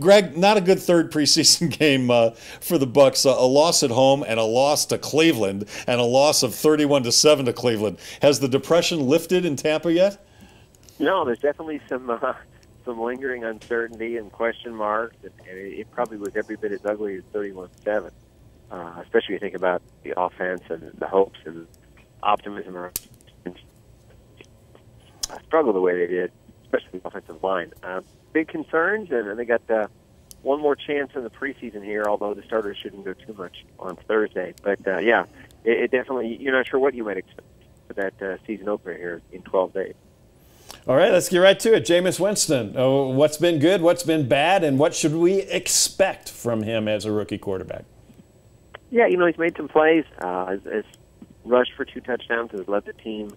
Greg, not a good third preseason game for the Bucs. A loss at home and a loss to Cleveland and a loss of 31-7 to Cleveland. Has the depression lifted in Tampa yet? No, there's definitely some lingering uncertainty and question marks, and it probably was every bit as ugly as 31-7. Especially when you think about the offense and the hopes and optimism around. Struggle the way they did, especially the offensive line. Big concerns, and they got one more chance in the preseason here, although the starters shouldn't go too much on Thursday. But, yeah, it definitely, you're not sure what you might expect for that season opener here in 12 days. All right, let's get right to it. Jameis Winston, what's been good, what's been bad, and what should we expect from him as a rookie quarterback? Yeah, he's made some plays, has rushed for 2 touchdowns, has led the team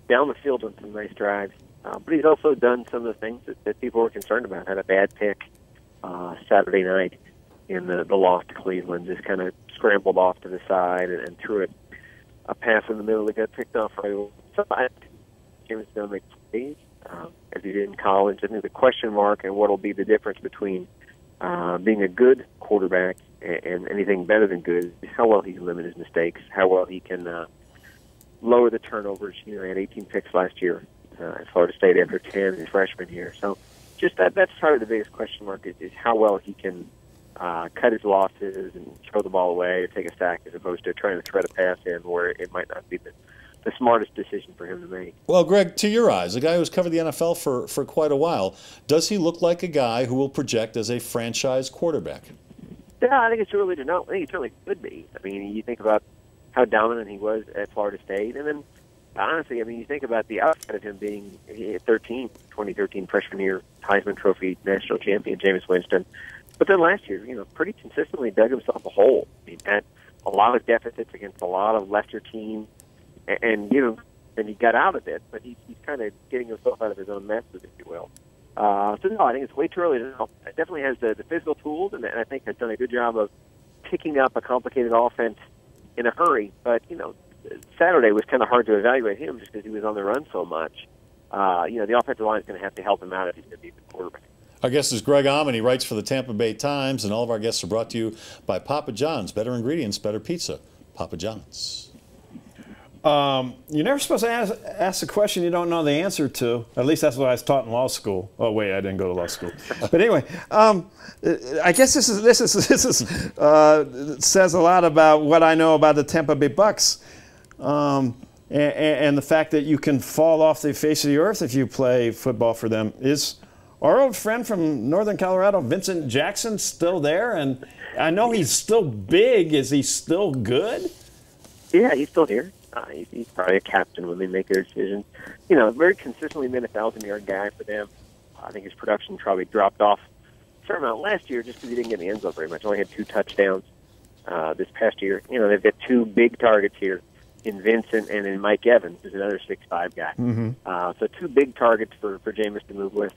down the field on some nice drives. But he's also done some of the things that people were concerned about. Had a bad pick Saturday night in the loss to Cleveland, just kind of scrambled off to the side and threw a pass in the middle that got picked off right away. So Jameis going to make plays, as he did in college. I think the question mark and what will be the difference between being a good quarterback and anything better than good is how well he can limit his mistakes, how well he can lower the turnovers. He had 18 picks last year at Florida State after 10 his freshman year. So just that's probably the biggest question mark is how well he can cut his losses and throw the ball away or take a sack as opposed to trying to thread a pass in where it might not be the smartest decision for him to make. Well, Greg, to your eyes, a guy who's covered the NFL for quite a while, does he look like a guy who will project as a franchise quarterback? Yeah, I think it's too early to know. I think it certainly could be. I mean, you think about how dominant he was at Florida State, and then honestly, I mean, you think about the outside of him being 2013 freshman year Heisman Trophy national champion Jameis Winston, but then last year, pretty consistently dug himself a hole. I mean, had a lot of deficits against a lot of lesser teams, and he got out of it, but he's kind of getting himself out of his own messes, if you will. So no, I think it's way too early to know. It definitely has the physical tools, and I think has done a good job of picking up a complicated offense in a hurry. But Saturday was kind of hard to evaluate him just because he was on the run so much. The offensive line is going to have to help him out if he's going to be the quarterback. Our guest is Greg Auman. He writes for the Tampa Bay Times, and all of our guests are brought to you by Papa John's. Better ingredients, better pizza. Papa John's. You're never supposed to ask a question you don't know the answer to. At least that's what I was taught in law school. Oh wait, I didn't go to law school. But anyway, I guess this says a lot about what I know about the Tampa Bay Bucs, and the fact that you can fall off the face of the earth if you play football for them. Is our old friend from Northern Colorado, Vincent Jackson, still there? And I know he's still big. Is he still good? Yeah, he's still here. He's probably a captain when they make their decisions. Very consistently been a 1,000-yard guy for them. I think his production probably dropped off a certain amount last year just because he didn't get in the end zone very much. Only had 2 touchdowns this past year. They've got 2 big targets here in Vincent and in Mike Evans, who's another 6'5" guy. Mm-hmm. So 2 big targets for Jameis to move with.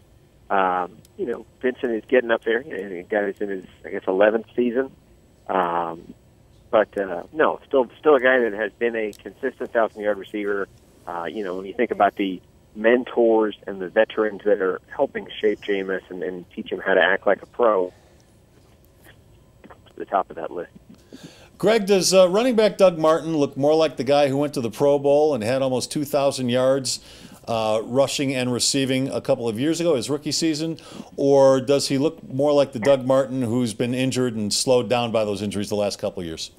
Vincent is getting up there. He got in his, 11th season. But no, still a guy that has been a consistent 1,000-yard receiver. When you think about the mentors and the veterans that are helping shape Jameis and teach him how to act like a pro, to the top of that list. Greg, does running back Doug Martin look more like the guy who went to the Pro Bowl and had almost 2,000 yards rushing and receiving a couple of years ago, his rookie season? Or does he look more like the Doug Martin who's been injured and slowed down by those injuries the last couple of years?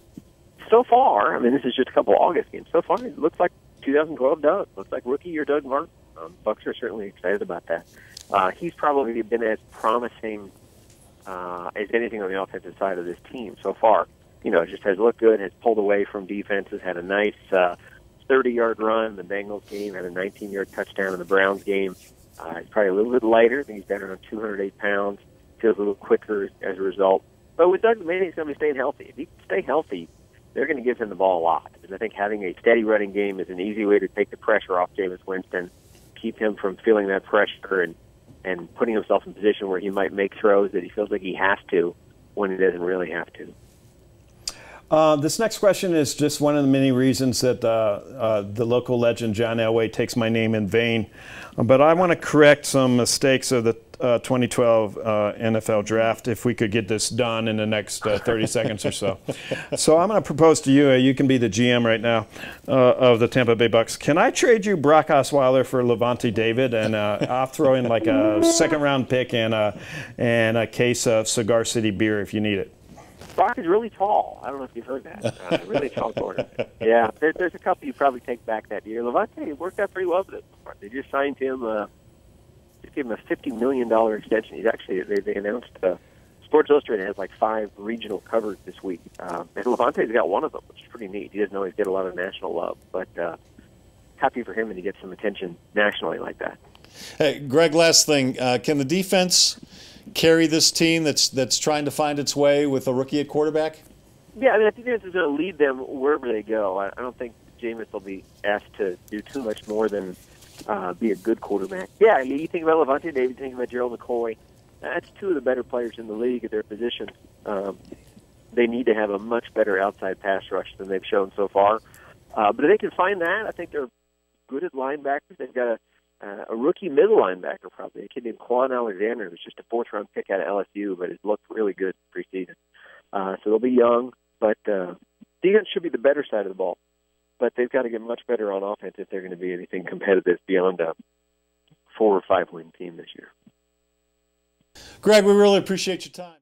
So far, I mean, this is just a couple of August games. So far, it looks like 2012 Doug. Looks like rookie year Doug Martin. Bucs are certainly excited about that. He's probably been as promising as anything on the offensive side of this team so far. Just has looked good, has pulled away from defenses, had a nice 30-yard run in the Bengals game, had a 19-yard touchdown in the Browns game. He's probably a little bit lighter. I think he's down around 208 pounds. Feels a little quicker as a result. But with Doug, maybe he's going to be staying healthy. If he can stay healthy, they're going to give him the ball a lot. And I think having a steady running game is an easy way to take the pressure off Jameis Winston, keep him from feeling that pressure and putting himself in a position where he might make throws that he feels like he has to when he doesn't really have to. This next question is just one of the many reasons that the local legend John Elway takes my name in vain. But I want to correct some mistakes of the 2012 NFL draft if we could get this done in the next 30 seconds or so. So I'm going to propose to you, you can be the GM right now of the Tampa Bay Bucks. Can I trade you Brock Osweiler for Levante David, and I'll throw in like a second-round pick and a case of Cigar City beer if you need it? Brock is really tall. I don't know if you've heard that. Really tall corner. Yeah, there's a couple you probably take back that year. Levante worked out pretty well for them. They just signed him, just gave him a $50 million extension. He's actually, they announced, Sports Illustrated has like 5 regional covers this week. And Levante's got one of them, which is pretty neat. He doesn't always get a lot of national love, but happy for him that he gets some attention nationally like that. Hey, Greg, last thing. Can the defense carry this team that's trying to find its way with a rookie at quarterback? Yeah, I mean, I think this is going to lead them wherever they go. I don't think Jameis will be asked to do too much more than be a good quarterback. Yeah, you think about Levante David, you think about Gerald McCoy. That's 2 of the better players in the league at their positions. They need to have a much better outside pass rush than they've shown so far. But if they can find that, I think they're good at linebackers. They've got a rookie middle linebacker, probably a kid named Quan Alexander, who's just a 4th-round pick out of LSU, but has looked really good preseason. So they'll be young, but defense should be the better side of the ball. But they've got to get much better on offense if they're going to be anything competitive beyond a 4 or 5 win team this year. Greg, we really appreciate your time.